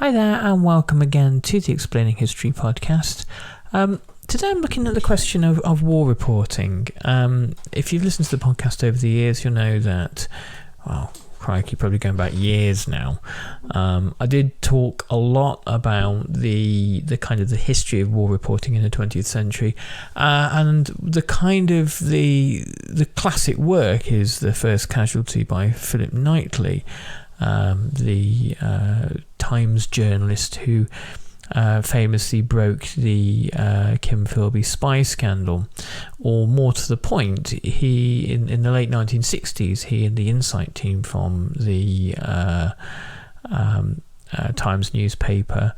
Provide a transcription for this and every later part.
Hi there, and welcome again to the Explaining History podcast. Today I'm looking at the question of war reporting. If you've listened to the podcast over the years, you'll know that, well, crikey, probably going back years now, I did talk a lot about the kind of the history of war reporting in the 20th century, and the kind of the classic work is the First Casualty by Phillip Knightley, the Times journalist who famously broke the Kim Philby spy scandal. Or more to the point, he in the late 1960s, he and the Insight team from the Times newspaper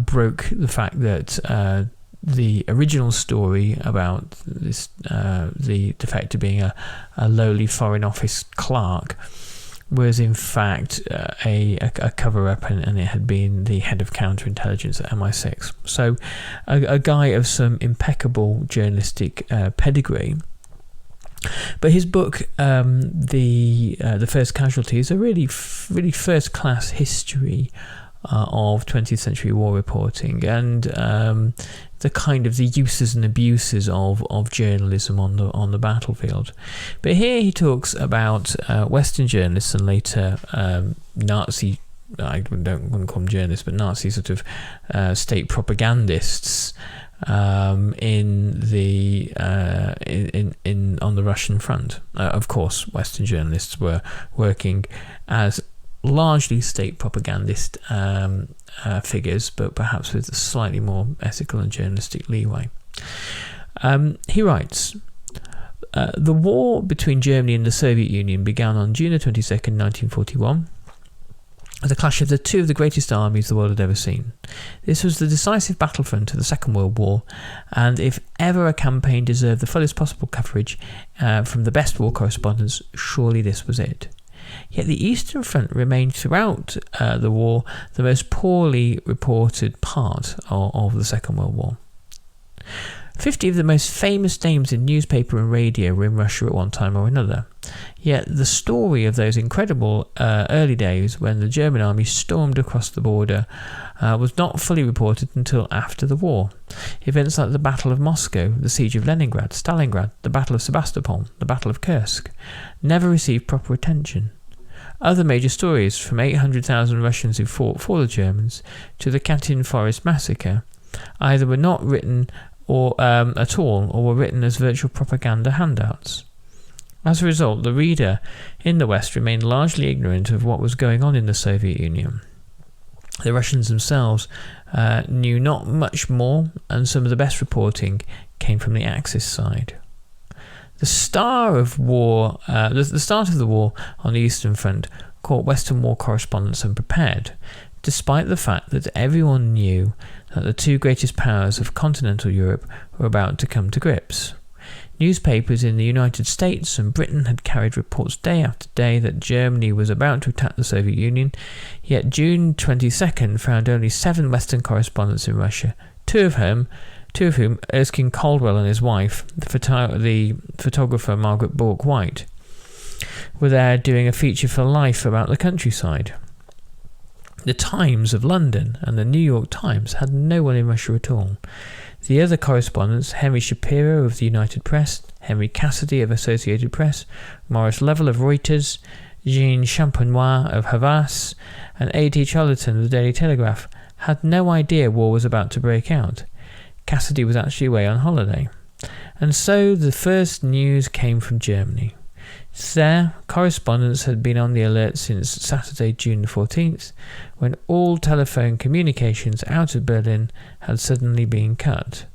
broke the fact that the original story about this the defector being a lowly Foreign Office clerk was in fact a cover-up, and it had been the head of counterintelligence at MI6. So a guy of some impeccable journalistic pedigree. But his book, the First Casualty, is a really first-class history of 20th century war reporting, and the kind of the uses and abuses of journalism on the battlefield. But here he talks about Western journalists and later Nazi, I wouldn't call them journalists, but Nazi sort of state propagandists in on the Russian front. Of course, Western journalists were working as largely state propagandist figures, but perhaps with a slightly more ethical and journalistic leeway. He writes, the war between Germany and the Soviet Union began on June 22nd, 1941, the clash of the two of the greatest armies the world had ever seen. This was the decisive battlefront of the Second World War, and if ever a campaign deserved the fullest possible coverage from the best war correspondents, surely this was it. Yet the Eastern Front remained throughout the war the most poorly reported part of the Second World War. 50 of the most famous names in newspaper and radio were in Russia at one time or another. Yet the story of those incredible early days when the German army stormed across the border was not fully reported until after the war. Events like the Battle of Moscow, the Siege of Leningrad, Stalingrad, the Battle of Sebastopol, the Battle of Kursk, never received proper attention. Other major stories, from 800,000 Russians who fought for the Germans to the Katyn Forest massacre, either were not written at all, or were written as virtual propaganda handouts. As a result, the reader in the West remained largely ignorant of what was going on in the Soviet Union. The Russians themselves knew not much more, and some of the best reporting came from the Axis side. The start of the war on the Eastern Front caught Western war correspondents unprepared, despite the fact that everyone knew that the two greatest powers of continental Europe were about to come to grips. Newspapers in the United States and Britain had carried reports day after day that Germany was about to attack the Soviet Union, yet June 22nd found only 7 Western correspondents in Russia, two of whom, Erskine Caldwell and his wife, the photographer Margaret Bourke White, were there doing a feature for Life about the countryside. The Times of London and the New York Times had no one in Russia at all. The other correspondents, Henry Shapiro of the United Press, Henry Cassidy of Associated Press, Maurice Lovell of Reuters, Jean Champenois of Havas, and A.T. Chollerton of the Daily Telegraph, had no idea war was about to break out. Cassidy was actually away on holiday. And so the first news came from Germany. There, correspondents had been on the alert since Saturday, June 14th, when all telephone communications out of Berlin had suddenly been cut.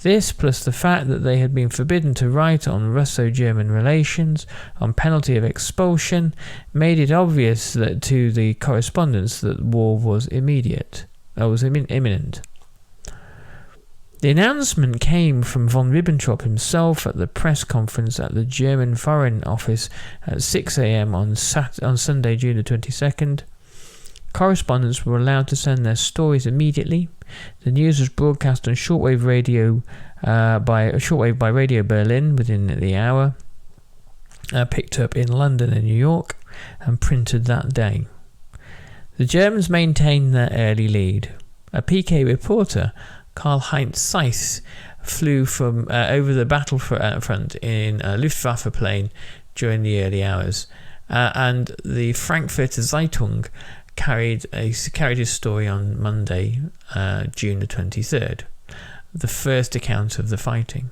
This, plus the fact that they had been forbidden to write on Russo-German relations on penalty of expulsion, made it obvious that to the correspondents that war was imminent. The announcement came from von Ribbentrop himself at the press conference at the German Foreign Office at 6 a.m. on Sunday, June the 22nd. Correspondents were allowed to send their stories immediately. The news was broadcast on shortwave by Radio Berlin within the hour, picked up in London and New York, and printed that day. The Germans maintained their early lead. A PK reporter, Karl-Heinz Seiss, flew from over the battlefront in a Luftwaffe plane during the early hours, and the Frankfurter Zeitung carried his story on Monday, June the 23rd, the first account of the fighting.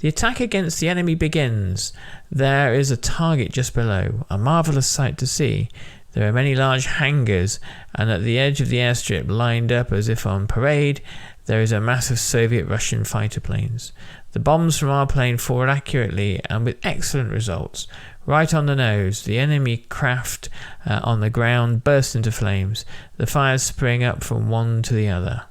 The attack against the enemy begins. There is a target just below, a marvellous sight to see. There are many large hangars, and at the edge of the airstrip, lined up as if on parade, there is a mass of Soviet-Russian fighter planes. The bombs from our plane fall accurately and with excellent results. Right on the nose, the enemy craft on the ground burst into flames. The fires spring up from one to the other.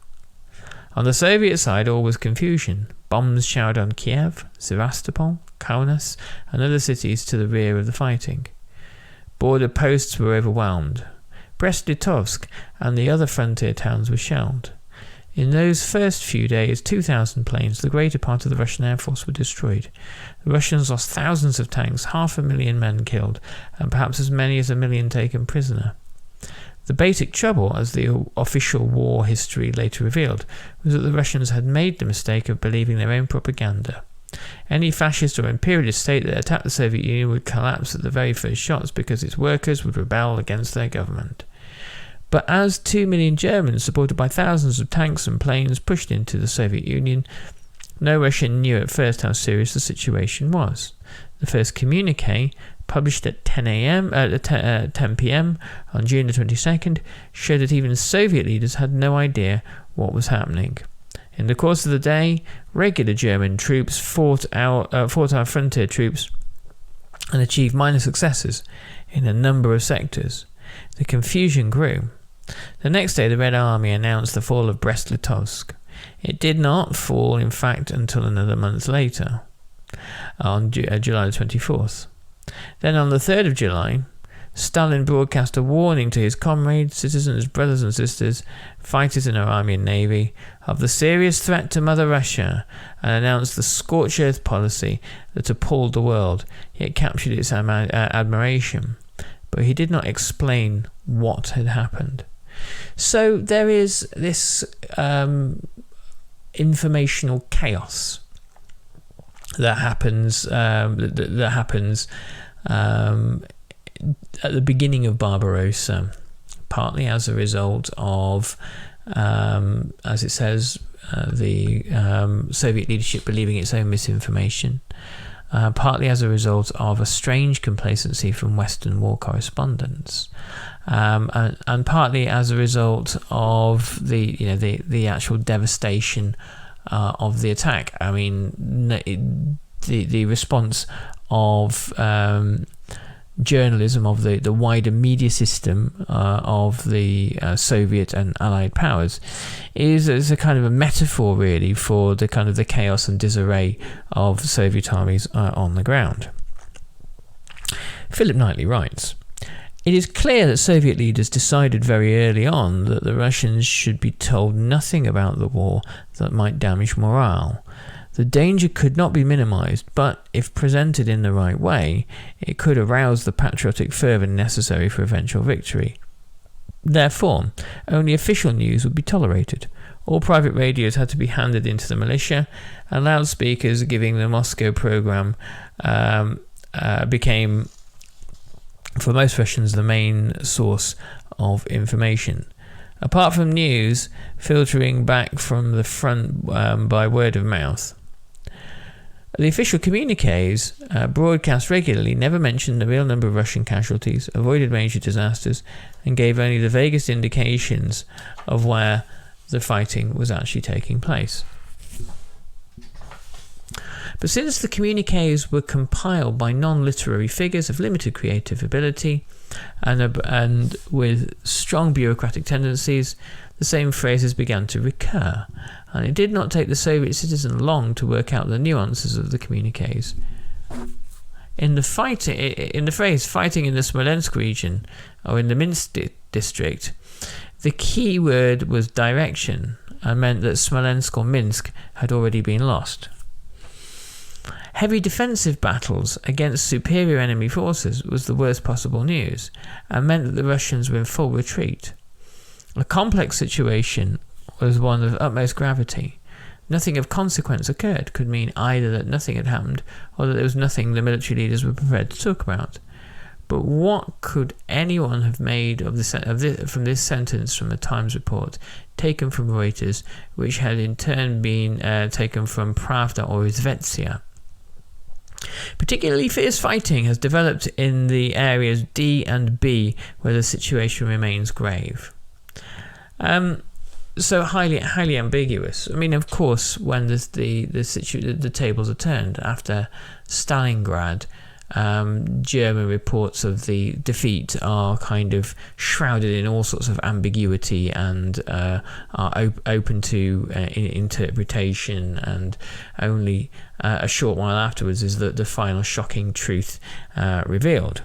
On the Soviet side, all was confusion. Bombs showered on Kiev, Sevastopol, Kaunas, and other cities to the rear of the fighting. Border posts were overwhelmed. Brest-Litovsk and the other frontier towns were shelled. In those first few days, 2,000 planes, the greater part of the Russian Air Force, were destroyed. The Russians lost thousands of tanks, 500,000 men killed, and perhaps as many as 1 million taken prisoner. The basic trouble, as the official war history later revealed, was that the Russians had made the mistake of believing their own propaganda. Any fascist or imperialist state that attacked the Soviet Union would collapse at the very first shots because its workers would rebel against their government. But as 2 million Germans, supported by thousands of tanks and planes, pushed into the Soviet Union, no Russian knew at first how serious the situation was. The first communique, published at 10 p.m. on June the 22nd, showed that even Soviet leaders had no idea what was happening. In the course of the day, regular German troops fought our frontier troops and achieved minor successes in a number of sectors. The confusion grew. The next day, the Red Army announced the fall of Brest-Litovsk. It did not fall, in fact, until another month later, on July the 24th. Then on the 3rd of July, Stalin broadcast a warning to his comrades, citizens, brothers and sisters, fighters in our army and navy, of the serious threat to Mother Russia, and announced the scorched earth policy that appalled the world, yet captured its admiration. But he did not explain what had happened. So there is this informational chaos that happens at the beginning of Barbarossa, partly as a result of, as it says, the Soviet leadership believing its own misinformation, partly as a result of a strange complacency from Western war correspondents, and partly as a result of the actual devastation of the attack. I mean, the response of journalism, of the wider media system of the Soviet and Allied powers is a kind of a metaphor, really, for the kind of the chaos and disarray of Soviet armies on the ground. Phillip Knightley writes, "It is clear that Soviet leaders decided very early on that the Russians should be told nothing about the war that might damage morale. The danger could not be minimized, but if presented in the right way, it could arouse the patriotic fervor necessary for eventual victory. Therefore, only official news would be tolerated. All private radios had to be handed into the militia, and loudspeakers giving the Moscow program became, for most Russians, the main source of information. Apart from news filtering back from the front by word of mouth. The official communiques, broadcast regularly, never mentioned the real number of Russian casualties, avoided major disasters, and gave only the vaguest indications of where the fighting was actually taking place. But since the communiques were compiled by non-literary figures of limited creative ability and with strong bureaucratic tendencies, the same phrases began to recur, and it did not take the Soviet citizen long to work out the nuances of the communiques. In the phrase "fighting in the Smolensk region" or in the Minsk district, the key word was direction, and meant that Smolensk or Minsk had already been lost. Heavy defensive battles against superior enemy forces was the worst possible news, and meant that the Russians were in full retreat. A complex situation was one of utmost gravity. Nothing of consequence occurred could mean either that nothing had happened or that there was nothing the military leaders were prepared to talk about. But what could anyone have made of from this sentence from the Times report, taken from Reuters, which had in turn been taken from Pravda or Izvestia? Particularly fierce fighting has developed in the areas D and B, where the situation remains grave. So highly ambiguous. I mean, of course, when the tables are turned after Stalingrad, German reports of the defeat are kind of shrouded in all sorts of ambiguity and are open to interpretation, and only a short while afterwards is the final shocking truth revealed.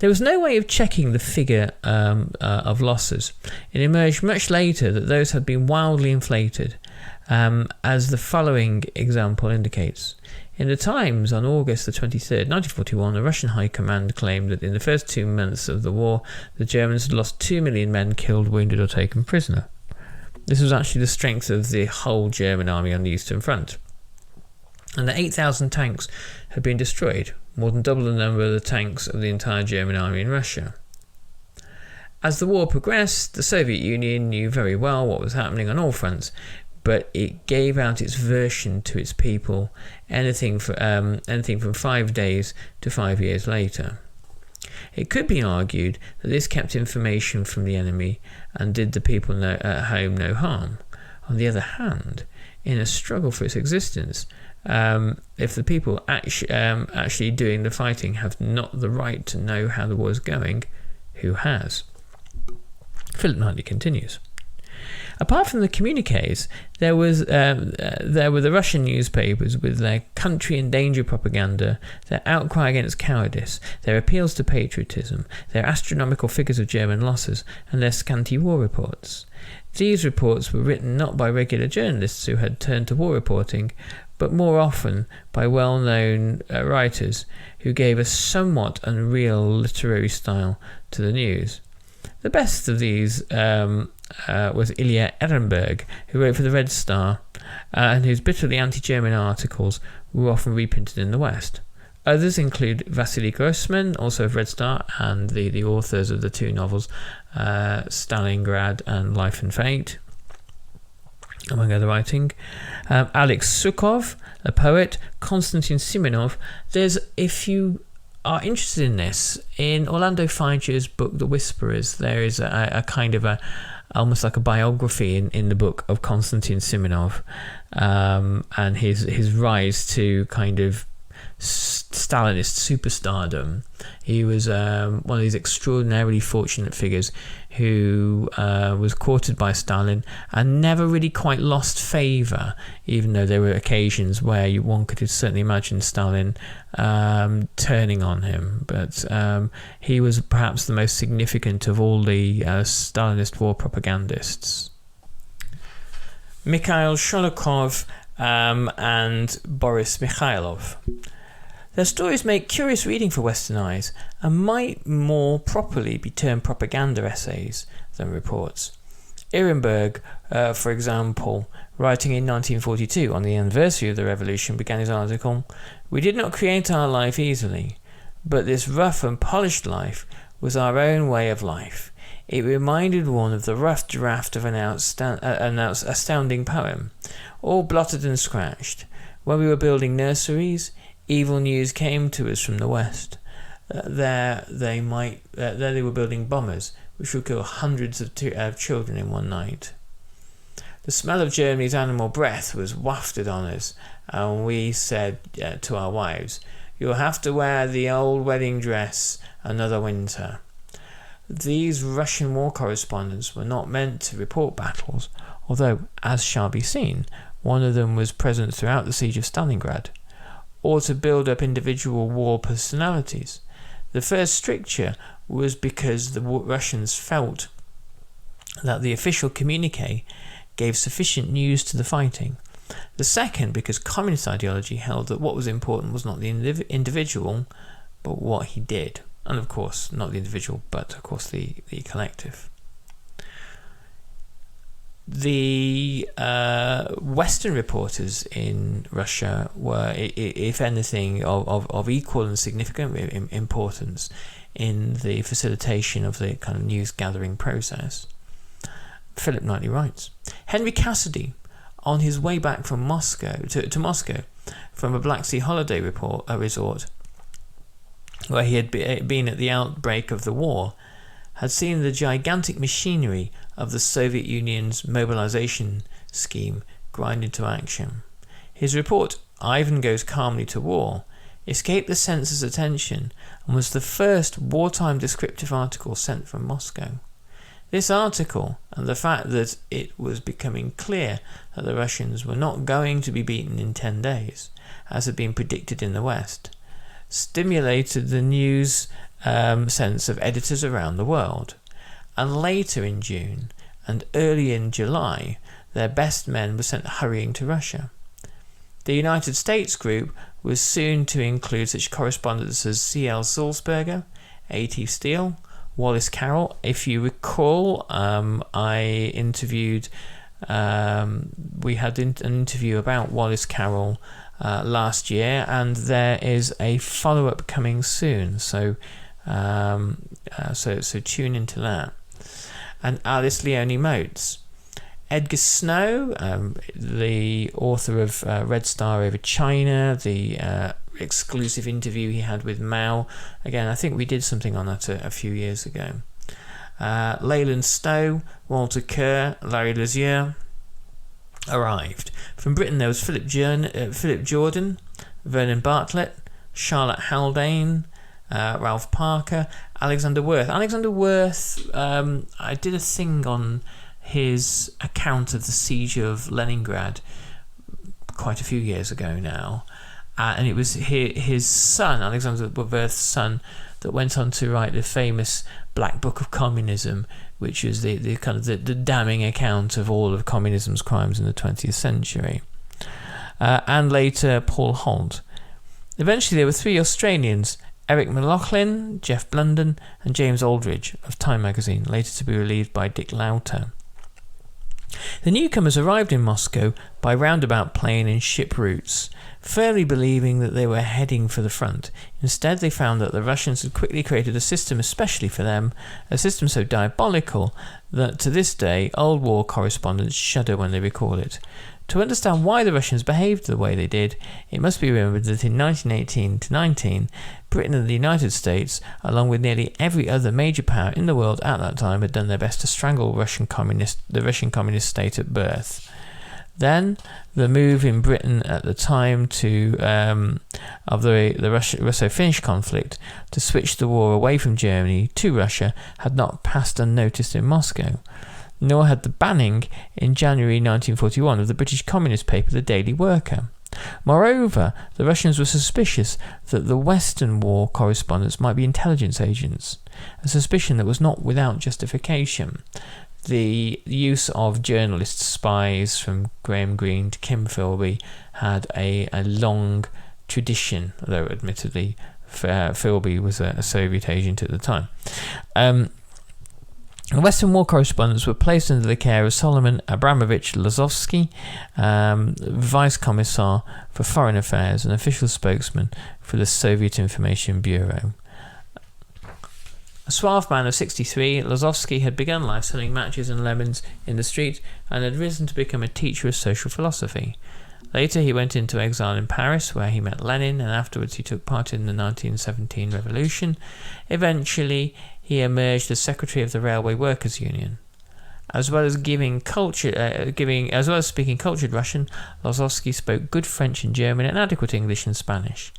There was no way of checking the figure of losses. It emerged much later that those had been wildly inflated, as the following example indicates. In the Times on August the 23rd, 1941, the Russian High Command claimed that in the first 2 months of the war, the Germans had lost 2 million men killed, wounded or taken prisoner. This was actually the strength of the whole German army on the Eastern Front. And that 8,000 tanks had been destroyed, more than double the number of the tanks of the entire German army in Russia. As the war progressed, the Soviet Union knew very well what was happening on all fronts, but it gave out its version to its people anything from 5 days to 5 years later. It could be argued that this kept information from the enemy and did the people at home no harm. On the other hand, in a struggle for its existence, if the people actually doing the fighting have not the right to know how the war is going, who has? Phillip Knightley continues. Apart from the communiques, there were the Russian newspapers with their country in danger propaganda, their outcry against cowardice, their appeals to patriotism, their astronomical figures of German losses, and their scanty war reports. These reports were written not by regular journalists who had turned to war reporting, but more often by well-known writers who gave a somewhat unreal literary style to the news. The best of these was Ilya Ehrenberg, who wrote for the Red Star, and whose bitterly anti-German articles were often reprinted in the West. Others include Vasily Grossman, also of Red Star, and the authors of the 2 novels Stalingrad and Life and Fate, among other writing. Alex Sukhov, a poet, Konstantin Simonov. If you are interested in this, in Orlando Figer's book The Whisperers, there is a kind of almost like a biography in the book of Konstantin Simonov, and his rise to kind of Stalinist superstardom. He was one of these extraordinarily fortunate figures who was courted by Stalin and never really quite lost favour, even though there were occasions where one could certainly imagine Stalin turning on him. But he was perhaps the most significant of all the Stalinist war propagandists. Mikhail Sholokhov and Boris Mikhailov. Their stories make curious reading for Western eyes and might more properly be termed propaganda essays than reports. Ehrenberg, for example, writing in 1942 on the anniversary of the revolution, began his article, "We did not create our life easily, but this rough and polished life was our own way of life. It reminded one of the rough draft of an astounding poem, all blotted and scratched. When we were building nurseries, evil news came to us from the West. There they were building bombers, which would kill hundreds of children in one night. The smell of Germany's animal breath was wafted on us, and we said to our wives, 'You'll have to wear the old wedding dress another winter.' These Russian war correspondents were not meant to report battles, although, as shall be seen, one of them was present throughout the siege of Stalingrad, or to build up individual war personalities. The first stricture was because the Russians felt that the official communique gave sufficient news to the fighting, The second, because communist ideology held that what was important was not the individual, but what he did. And of course, not the individual, but of course the collective. The Western reporters in Russia were, if anything, of equal and significant importance in the facilitation of the kind of news gathering process. Phillip Knightley writes, Henry Cassidy, on his way back from Moscow to Moscow from a Black Sea holiday resort, where he had been at the outbreak of the war, had seen the gigantic machinery of the Soviet Union's mobilization scheme grind into action. His report, Ivan Goes Calmly to War, escaped the censor's attention and was the first wartime descriptive article sent from Moscow. This article, and the fact that it was becoming clear that the Russians were not going to be beaten in 10 days, as had been predicted in the West, stimulated the news sense of editors around the world. And later in June and early in July, their best men were sent hurrying to Russia. The United States group was soon to include such correspondents as C.L. Sulzberger, A.T. Steele, Wallace Carroll. If you recall, I interviewed, we had an interview about Wallace Carroll last year, and there is a follow-up coming soon, so tune into that. And Alice Leone Motes. Edgar Snow, the author of Red Star Over China, the exclusive interview he had with Mao. Again, I think we did something on that a few years ago. Leyland Stowe, Walter Kerr, Larry Lazier arrived. From Britain there was Philip Jordan, Vernon Bartlett, Charlotte Haldane, Ralph Parker, Alexander Worth. Alexander Worth, I did a thing on his account of the siege of Leningrad quite a few years ago now, and it was his son, Alexander Worth's son, that went on to write the famous Black Book of Communism, which is the kind of the damning account of all of communism's crimes in the 20th century. And later Paul Holt. Eventually there were 3 Australians, Eric McLaughlin, Jeff Blunden, and James Aldridge of Time magazine, later to be relieved by Dick Lauter. The newcomers arrived in Moscow by roundabout plane and ship routes, firmly believing that they were heading for the front. Instead, they found that the Russians had quickly created a system especially for them, a system so diabolical that to this day old war correspondents shudder when they recall it. To understand why the Russians behaved the way they did, it must be remembered that in 1918-19, Britain and the United States, along with nearly every other major power in the world at that time, had done their best to strangle the Russian communist state at birth. Then, the move in Britain at the time of the Russo-Finnish conflict to switch the war away from Germany to Russia had not passed unnoticed in Moscow, nor had the banning in January 1941 of the British communist paper The Daily Worker. Moreover, the Russians were suspicious that the Western war correspondents might be intelligence agents, a suspicion that was not without justification. The use of journalist spies from Graham Greene to Kim Philby had a long tradition, though admittedly Philby was a Soviet agent at the time. The Western war correspondents were placed under the care of Solomon Abramovich Lazovsky, Vice Commissar for Foreign Affairs and official spokesman for the Soviet Information Bureau. A suave man of 63, Lazovsky had begun life selling matches and lemons in the street and had risen to become a teacher of social philosophy. Later he went into exile in Paris, where he met Lenin, and afterwards he took part in the 1917 revolution. Eventually he emerged as secretary of the Railway Workers' Union. As well as speaking cultured Russian, Lazovsky spoke good French and German and adequate English and Spanish.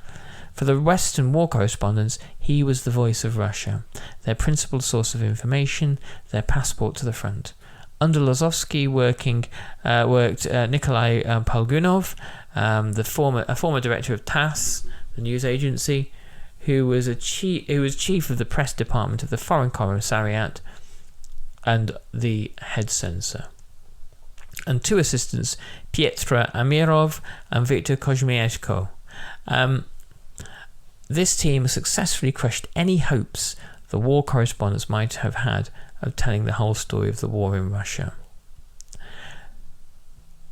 For the Western war correspondents, he was the voice of Russia, their principal source of information, their passport to the front. Under Lazovsky worked Nikolai Polgunov, a former director of TASS, the news agency, who was chief of the press department of the Foreign Commissariat and the head censor. and 2 assistants, Pietra Amirov and Viktor Kozmieshko. This team successfully crushed any hopes the war correspondents might have had of telling the whole story of the war in Russia.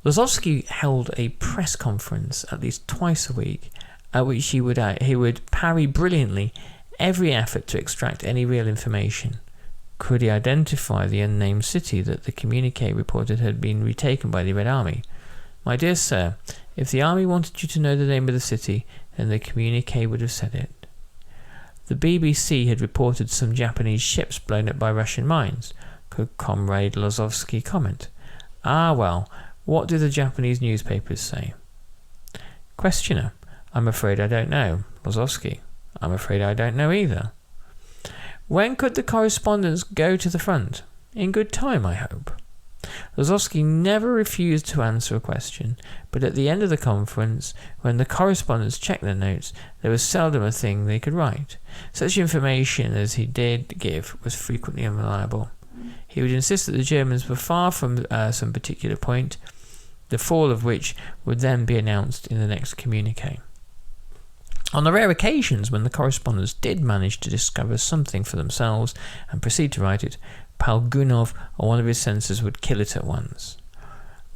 Lozovsky held a press conference at least twice a week, at which he would parry brilliantly every effort to extract any real information. Could he identify the unnamed city that the communique reported had been retaken by the Red Army? My dear sir, if the army wanted you to know the name of the city, then the communique would have said it. The BBC had reported some Japanese ships blown up by Russian mines. Could Comrade Lozovsky comment? Ah well, what do the Japanese newspapers say? Questioner: I'm afraid I don't know. Lozovsky: I'm afraid I don't know either. When could the correspondents go to the front? In good time, I hope. Lozovsky never refused to answer a question, but at the end of the conference, when the correspondents checked their notes, there was seldom a thing they could write. Such information as he did give was frequently unreliable. He would insist that the Germans were far from some particular point, the fall of which would then be announced in the next communique. On the rare occasions when the correspondents did manage to discover something for themselves and proceed to write it, Palgunov or one of his censors would kill it at once.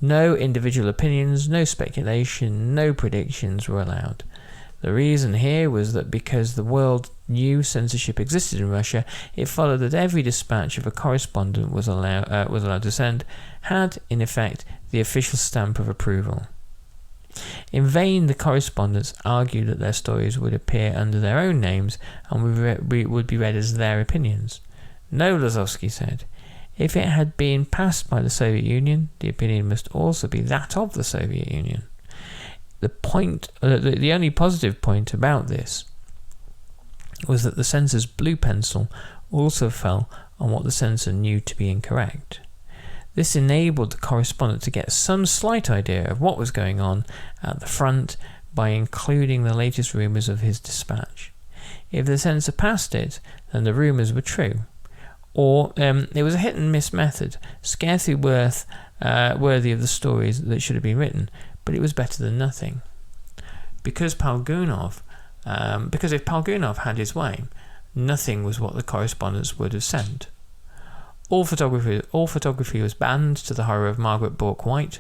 No individual opinions, no speculation, no predictions were allowed. The reason here was that because the world knew censorship existed in Russia, it followed that every dispatch of a correspondent was allowed to send had, in effect, the official stamp of approval. In vain the correspondents argued that their stories would appear under their own names and would be read as their opinions. No, Lozovsky said, if it had been passed by the Soviet Union, the opinion must also be that of the Soviet Union. The only positive point about this was that the censor's blue pencil also fell on what the censor knew to be incorrect. This enabled the correspondent to get some slight idea of what was going on at the front by including the latest rumours of his dispatch. If the censor passed it, then the rumours were true. Or it was a hit-and-miss method, scarcely worthy of the stories that should have been written, but it was better than nothing. Because if Palgunov had his way, nothing was what the correspondents would have sent. All photography was banned, to the horror of Margaret Bourke-White.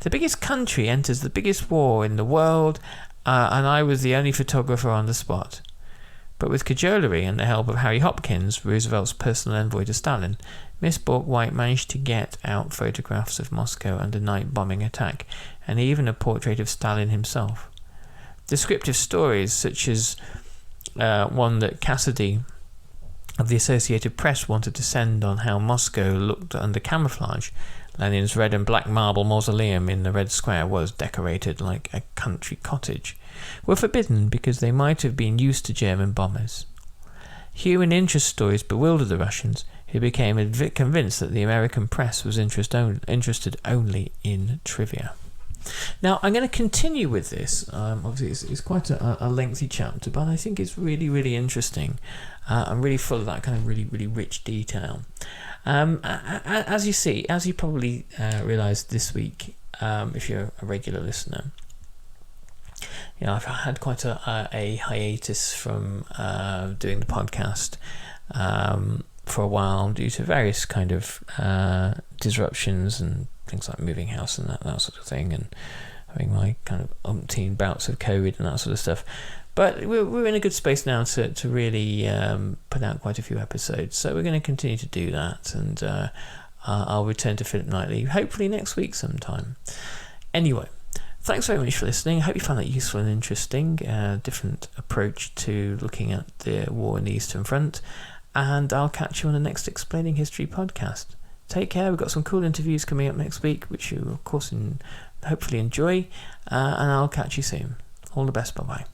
The biggest country enters the biggest war in the world, and I was the only photographer on the spot. But with cajolery and the help of Harry Hopkins, Roosevelt's personal envoy to Stalin, Miss Bourke-White managed to get out photographs of Moscow under night bombing attack, and even a portrait of Stalin himself. Descriptive stories, such as one that Cassidy of the Associated Press wanted to send on how Moscow looked under camouflage. Lenin's red and black marble mausoleum in the Red Square was decorated like a country cottage, were forbidden because they might have been used to German bombers. Human interest stories bewildered the Russians, who became convinced that the American press was interested only in trivia. Now, I'm going to continue with this. Obviously, it's quite a lengthy chapter, but I think it's really, really interesting and really full of that kind of really, really rich detail. As you probably realised this week, if you're a regular listener, I've had quite a hiatus from doing the podcast for a while due to various kind of disruptions and things like moving house and that sort of thing, and having my kind of umpteen bouts of COVID and that sort of stuff. But we're in a good space now to really put out quite a few episodes, so we're going to continue to do that, and I'll return to Phillip Knightley hopefully next week sometime. Anyway, thanks very much for listening. I hope you found that useful and interesting. Different approach to looking at the war in the Eastern Front, and I'll catch you on the next Explaining History podcast. Take care. We've got some cool interviews coming up next week, which you, of course, hopefully enjoy, and I'll catch you soon. All the best. Bye-bye.